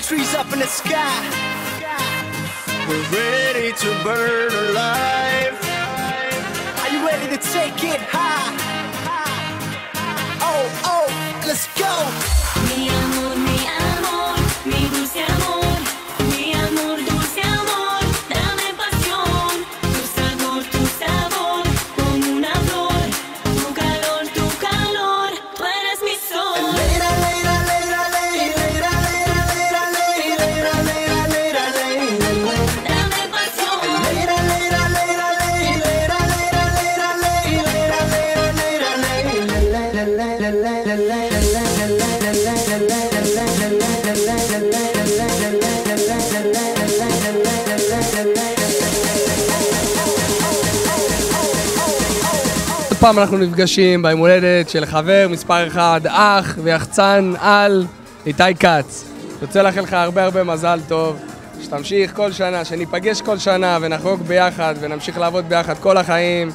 trees up in the sky. We're ready to burn alive. Are you ready to take it high? Oh, oh, let's go. Mi amor, mi dulce amor, mi amor, dulce amor, dame pasión, tu sabor, como una flor, tu calor, tú eres mi sol. Later, later, later, later, later, later, later, later, later, later. Dame pasión. Later, later, later, later, later, later, later, later, later, later. פעם אנחנו נפגשים ביום הולדת של חבר מספר 1, אח ויחצן על איתי כץ. רוצה לאחל לך הרבה מזל טוב, שתמשיך כל שנה, שניפגש כל שנה ונחגוג ביחד ונמשיך לעבוד ביחד כל החיים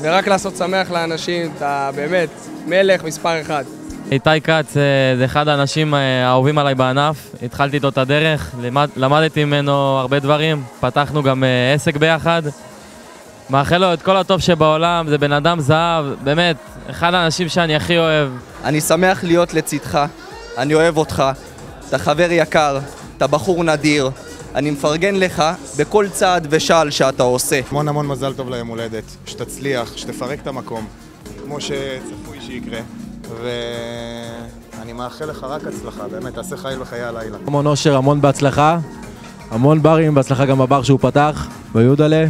ורק לעשות שמח לאנשים. אתה באמת מלך מספר 1. איתי כץ זה אחד האנשים האהובים עליי בענף, התחלתי איתו את הדרך, למדתי ממנו הרבה דברים, פתחנו גם עסק ביחד. מאחל לו את כל הטוב שבעולם, זה בן אדם זהב, באמת, אחד האנשים שאני הכי אוהב. אני שמח להיות לצדך, אני אוהב אותך, אתה חבר יקר, אתה בחור נדיר, אני מפרגן לך בכל צעד ושעל שאתה עושה. המון מזל טוב ליום הולדת, שתצליח, שתפרק את המקום, כמו שצפוי שיקרה, ואני מאחל לך רק הצלחה, באמת, תעשה חיל וחיי הלילה. המון אושר, המון בהצלחה, המון ברים, בהצלחה גם בבר שהוא פתח, ביודלה.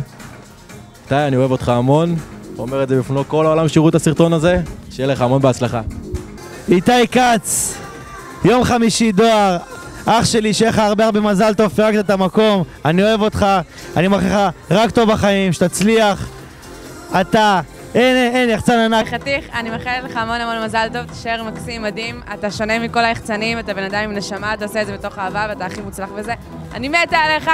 איתי, אני אוהב אותך המון, אומר את זה בפני כל העולם שיראו את הסרטון הזה, שיהיה לך המון בהצלחה. איתי כץ, יום חמישי דואר, אח שלי, שיהיה לך הרבה מזל טוב, פרקת את המקום, אני אוהב אותך, אני מאחל לך רק טוב בחיים, שתצליח, אתה, אין, יחצן ענק. חתיך, אני מאחלת לך המון מזל טוב, תישאר מקסים, מדהים, אתה שונה מכל היחצנים, אתה בן אדם עם נשמה, אתה עושה את זה בתוך אהבה ואתה הכי מוצלח בזה, אני מתה עליך.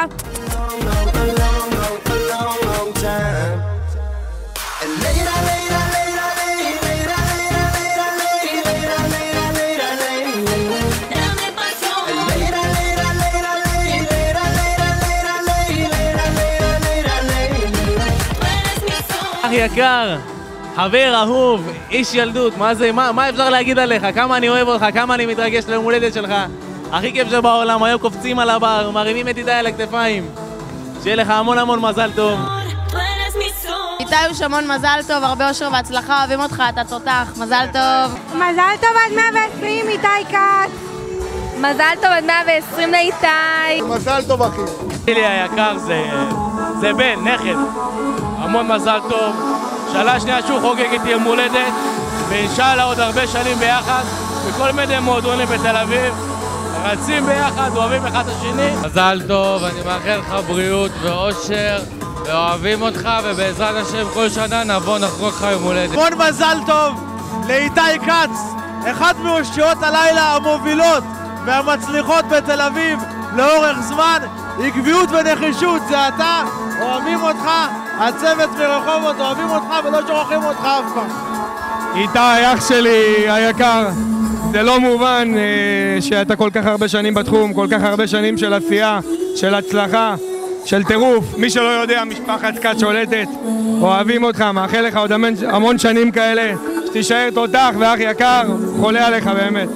אח יקר, חבר אהוב, איש ילדות, מה אפשר להגיד עליך? כמה אני אוהב אותך, כמה אני מתרגש ליום הולדת שלך. הכי כיף שבעולם, היום קופצים על הבר, מרימים את איתי על הכתפיים. שיהיה לך המון מזל טוב. איתי הוא המון מזל טוב, הרבה אושר והצלחה, אוהבים אותך, אתה תותח, מזל טוב. מזל טוב עד 120, איתי כץ. מזל טוב עד 120 לאיתי. מזל טוב אחי. שלי היקר זה בן, נכד. המון מזל טוב. שאלה שנייה שהוא חוגג איתי יום הולדת, ואינשאללה עוד הרבה שנים ביחד, בכל מיני מועדונים בתל אביב. רצים ביחד, אוהבים אחד את השני. מזל טוב, אני מאחל לך בריאות ואושר, ואוהבים אותך, ובעזרת השם כל שנה נבוא נחגוג לך יום הולדת. המון מזל טוב לאיתי כץ, אחד מאושיות הלילה המובילות והמצליחות בתל אביב לאורך זמן. עקביות ונחישות זה אתה, אוהבים אותך, הצוות מרחובות אוהבים אותך ולא שוכחים אותך אף פעם. איתי, אח שלי היקר, זה לא מובן שאתה כל כך הרבה שנים בתחום, כל כך הרבה שנים של עשייה, של הצלחה, של טירוף. מי שלא יודע, משפחת כץ שולטת, אוהבים אותך, מאחל לך עוד המון שנים כאלה, שתישאר תותח ואח יקר, חולה עליך באמת.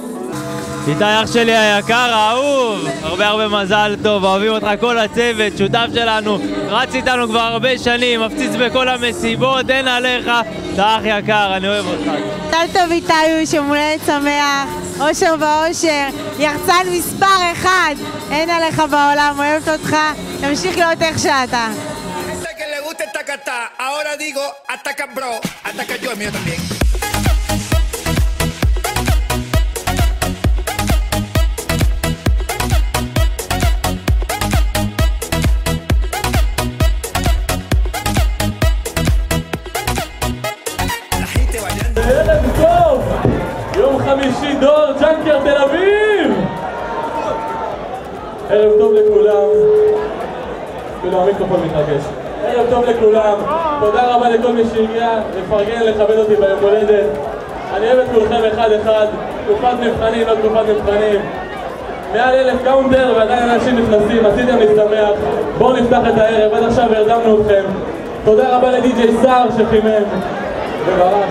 איתי אח שלי היקר, האהוב, הרבה מזל טוב, אוהבים אותך כל הצוות, שותף שלנו, רץ איתנו כבר הרבה שנים, מפציץ בכל המסיבות, אין עליך, אתה אח יקר, אני אוהב אותך. מזל טוב איתי, שיום הולדת שמח, אושר ואושר, יחצן מספר 1, אין עליך בעולם, אוהבת אותך, תמשיך להיות איך שאתה. ערב טוב! יום חמישי דואר ג'אנקר תל אביב! ערב טוב לכולם. כאילו המיקרופון מתרגש. ערב טוב לכולם. תודה רבה לכל מי שהגיע לפרגן, לכבד אותי ביום הולדת. אני אוהב את כולכם אחד אחד. תקופת מבחנים, לא תקופת מבחנים. מעל 1,000 קאונטר ועדיין אנשים נכנסים, עשיתם להשתמח. בואו נפתח את הערב, עד עכשיו הרדמנו אתכם. תודה רבה לדי.ג'יי סער שחימם וברח.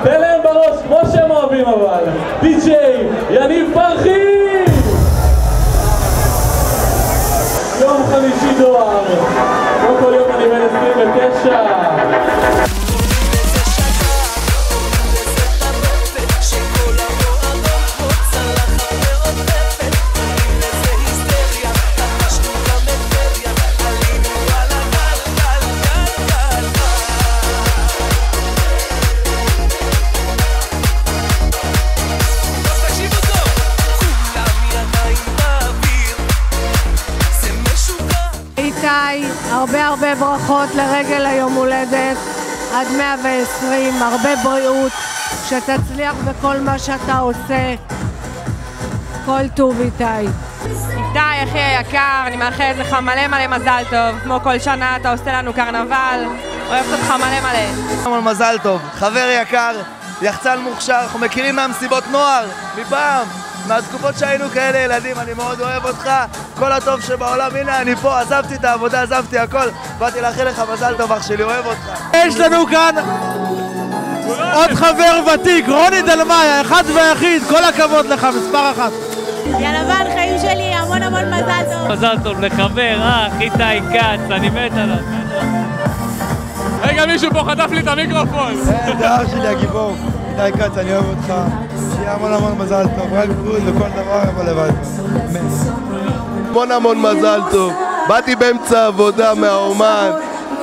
תן להם בראש כמו שהם אוהבים אבל. די.ג'יי יניב פרחי! יום חמישי דואר. כמו כל יום אני בן 29. הרבה ברכות לרגל היום הולדת עד 120, הרבה בריאות, שתצליח בכל מה שאתה עושה. כל טוב איתי. איתי, אחי היקר, אני מאחלת לך מלא מזל טוב. כמו כל שנה אתה עושה לנו קרנבל, אוהבת אותך מלא. המון מזל טוב, חבר יקר, יחצן מוכשר, אנחנו מכירים מהמסיבות נוער, מפעם, מהתקופות שהיינו כאלה ילדים, אני מאוד אוהב אותך, כל הטוב שבעולם, הנה אני פה, עזבתי את העבודה, עזבתי הכל, באתי לאחל לך מזל טוב אח שלי, אוהב אותך. יש לנו כאן עוד חבר ותיק, רוני דלמאי, האחד והיחיד, כל הכבוד לך, מספר 1. ילבן, חיים שלי, המון מזל טוב. מזל טוב לחבר, איתי כץ, אני מת עליו. רגע, מישהו פה חטף לי את המיקרופון. זה אח שלי הגיבור, איתי כץ, אני אוהב אותך. שיהיה המון מזל טוב, רק בריאות וכל דבר אבל לבד. המון מזל טוב. באתי באמצע עבודה מהאומן,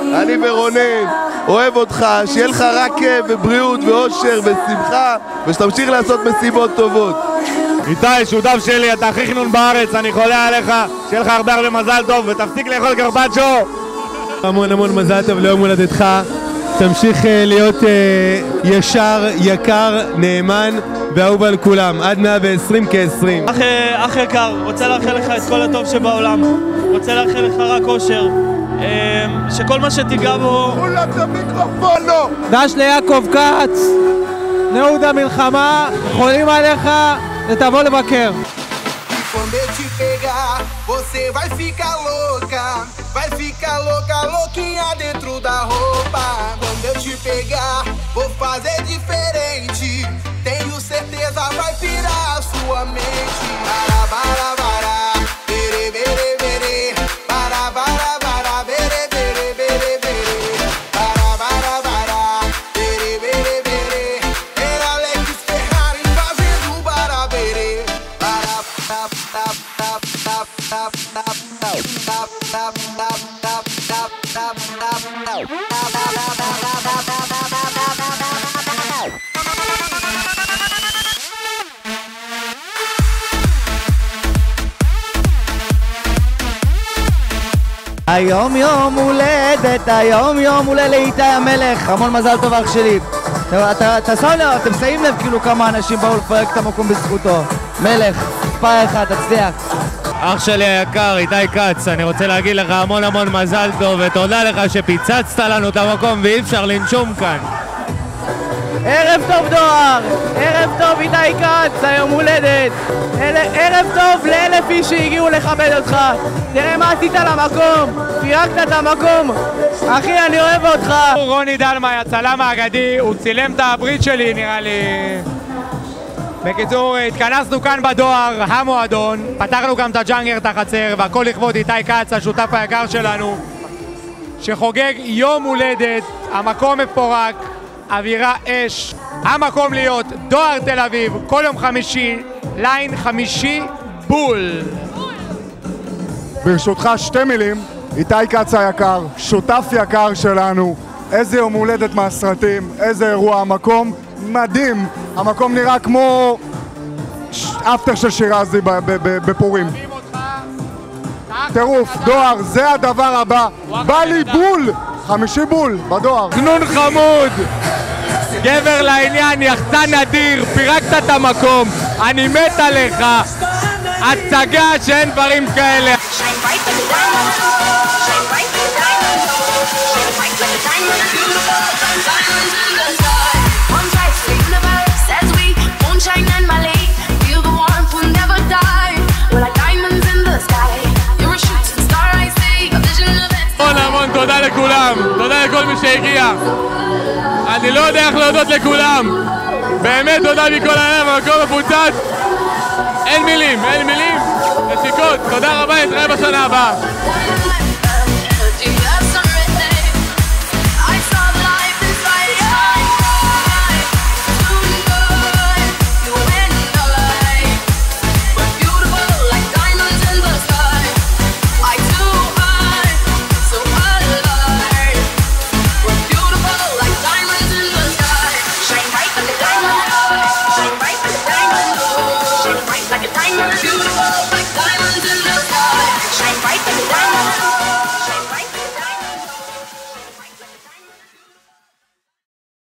אני ורונן, אוהב אותך, שיהיה לך רק כיף ובריאות ואושר ושמחה, ושתמשיך לעשות מסיבות טובות. איתי, שותף שלי, אתה הכי חנון בארץ, אני חולה עליך, שיהיה לך הרבה מזל טוב ותפסיק לאכול קרפצ'ו. המון מזל טוב ליום הולדתך, תמשיך להיות ישר, יקר, נאמן ואהוב על כולם, עד 120 כ-20. אח יקר, רוצה לאחל לך את כל הטוב שבעולם, רוצה לאחל לך רק אושר, שכל מה שתיגע בו... כולם את המיקרופון לו! דש ליעקב כץ, נעוד המלחמה, חולים עליך ותבוא לבקר. Quando eu te pegar, você vai ficar louca, louquinha dentro da roupa. Quando eu te pegar, vou fazer diferente. Tenho certeza vai pirar a sua mente. Bara, bere, bere, bere. Bara, bere, bere, bere, bere. Bara, bere, bere, bere. Era Alex Ferrari fazendo bara, bere. Bara, tap, tap, tap, tap, tap, tap, tap, tap, tap, tap, tap, tap, tap, tap. היום יום הולדת, היום יום הולדת לאיתי המלך, המון מזל טוב אח שלי. אתה שם לב, אתם שמים לב כאילו כמה אנשים באו לפרק את המקום בזכותו. מלך, מספר 1, תצליח. אח שלי היקר, איתי כץ, אני רוצה להגיד לך המון מזל טוב ותודה לך שפיצצת לנו את המקום ואי אפשר לנשום כאן. ערב טוב דואר, ערב טוב איתי כץ, היום הולדת. ערב טוב ל1,000 איש שהגיעו לכבד אותך. תראה מה עשית למקום, פירקת את המקום. אחי, אני אוהב אותך. רוני דלמאי, הצלם האגדי, הוא צילם את הברית שלי נראה לי. בקיצור, התכנסנו כאן בדואר, המועדון, פתחנו גם את הג'אנגר, את החצר, והכל לכבוד איתי כץ, השותף היקר שלנו, שחוגג יום הולדת, המקום מפורק, אווירה אש, המקום להיות דואר תל אביב, כל יום חמישי, ליין חמישי, בול. ברשותך 2 מילים, איתי כץ היקר, שותף יקר שלנו, איזה יום הולדת מהסרטים, איזה אירוע, המקום מדהים, המקום נראה כמו אפטר של שירזי בפורים. טירוף, דואר, זה הדבר הבא, בא לי בול, 5 בול בדואר. גנון חמוד, גבר לעניין, יחצן אדיר, פירקת את המקום, אני מת עליך, הצגה שאין דברים כאלה. One slice of the universe as we moonshine and Malay. Feel the warmth will never die. לכולם, תודה לכל מי שהגיע. אני לא יודע איך להודות לכולם. באמת תודה מכל הלב, המקום מפוצץ. אין מילים, נשיקות. תודה רבה, נתראה בשנה הבאה.